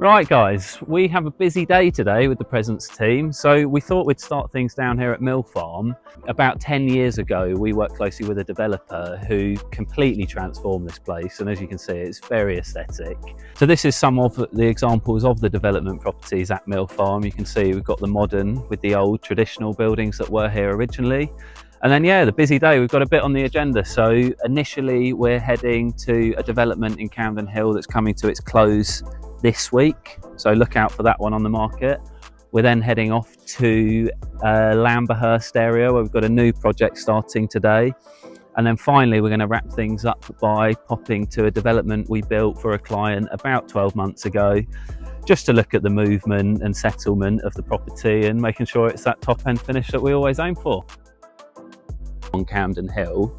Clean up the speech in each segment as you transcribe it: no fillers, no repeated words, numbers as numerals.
Right guys, we have a busy day today with the presents team, so we thought we'd start things down here at Mill Farm. About 10 years ago we worked closely with a developer who completely transformed this place, and as you can see it's very aesthetic. So this is some of the examples of the development properties at Mill Farm. You can see we've got the modern with the old traditional buildings that were here originally. And then the busy day, we've got a bit on the agenda. So initially we're heading to a development in Camden Hill that's coming to its close this week, so look out for that one on the market. We're then heading off to Lamberhurst area where we've got a new project starting today, and then finally we're going to wrap things up by popping to a development we built for a client about 12 months ago, just to look at the movement and settlement of the property and making sure it's that top end finish that we always aim for. On Camden Hill,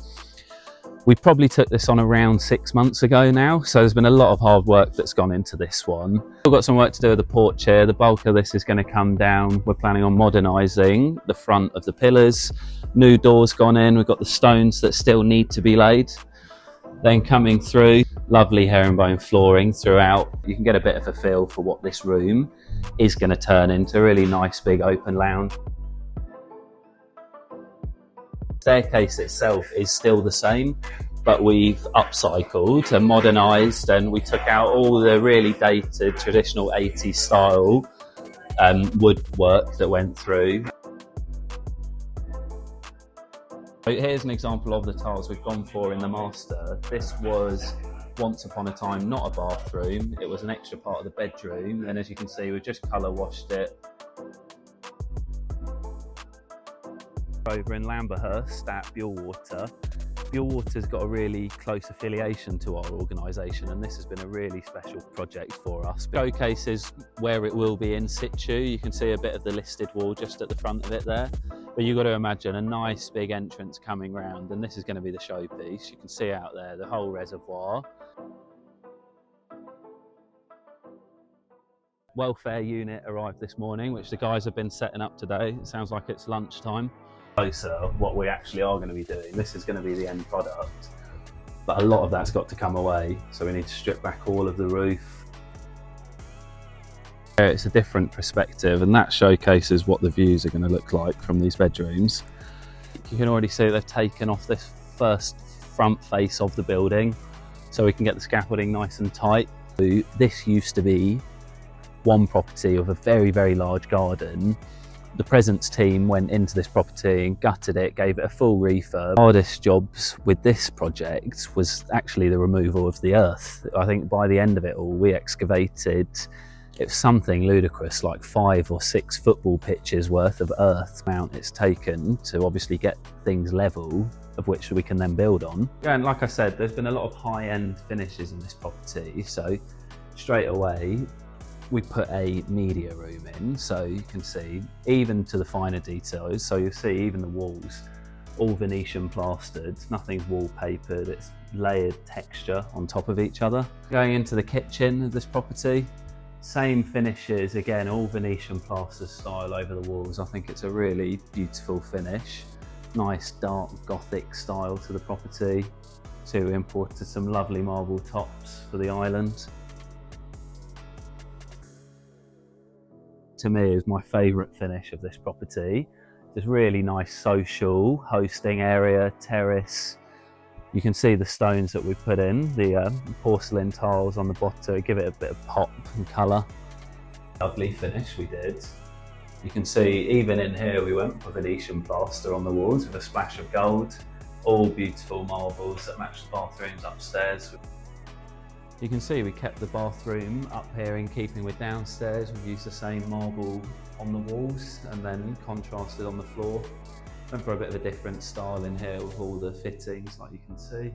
we probably took this on around 6 months ago now, so there's been a lot of hard work that's gone into this one. We've got some work to do with the porch here. The bulk of this is going to come down. We're planning on modernising the front of the pillars. New doors gone in. We've got the stones that still need to be laid. Then coming through, lovely herringbone flooring throughout. You can get a bit of a feel for what this room is going to turn into. A really nice big open lounge. Staircase itself is still the same, but we've upcycled and modernised, and we took out all the really dated traditional 80s style woodwork that went through. So here's an example of the tiles we've gone for in the master. This was once upon a time not a bathroom, it was an extra part of the bedroom, and as you can see we've just colour washed it. Over in Lamberhurst at Bewl Water. Bewl Water's got a really close affiliation to our organisation, and this has been a really special project for us. Showcases where it will be in situ. You can see a bit of the listed wall just at the front of it there, but you've got to imagine a nice big entrance coming round, and this is going to be the showpiece. You can see out there the whole reservoir. Welfare unit arrived this morning, which the guys have been setting up today. It sounds like it's lunchtime. Closer what we actually are going to be doing. This is going to be the end product, but a lot of that's got to come away, so we need to strip back all of the roof. It's a different perspective, and that showcases what the views are going to look like from these bedrooms. You can already see they've taken off this first front face of the building so we can get the scaffolding nice and tight. This used to be one property of a very large garden. The presents team went into this property and gutted it, gave it a full refurb. The hardest jobs with this project was actually the removal of the earth. I think by the end of it all, we excavated, it's something ludicrous, like 5 or 6 football pitches worth of earth amount it's taken to obviously get things level, of which we can then build on. And like I said, there's been a lot of high-end finishes in this property, so straight away, we put a media room in, so you can see even to the finer details. So you'll see even the walls, all Venetian plastered, nothing's wallpapered, it's layered texture on top of each other. Going into the kitchen of this property, same finishes, again, all Venetian plaster style over the walls. I think it's a really beautiful finish. Nice dark Gothic style to the property. So we imported some lovely marble tops for the island. To me is my favourite finish of this property. This really nice social hosting area, terrace. You can see the stones that we put in, the porcelain tiles on the bottom, give it a bit of pop and colour. Lovely finish we did. You can see even in here we went for Venetian plaster on the walls with a splash of gold. All beautiful marbles that match the bathrooms upstairs. You can see we kept the bathroom up here in keeping with downstairs. We've used the same marble on the walls and then contrasted on the floor. Went for a bit of a different style in here with all the fittings, like you can see.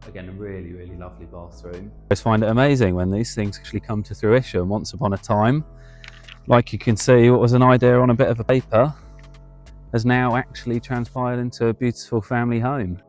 Again, a really lovely bathroom. I just find it amazing when these things actually come to fruition. Once upon a time, like you can see, what was an idea on a bit of a paper has now actually transpired into a beautiful family home.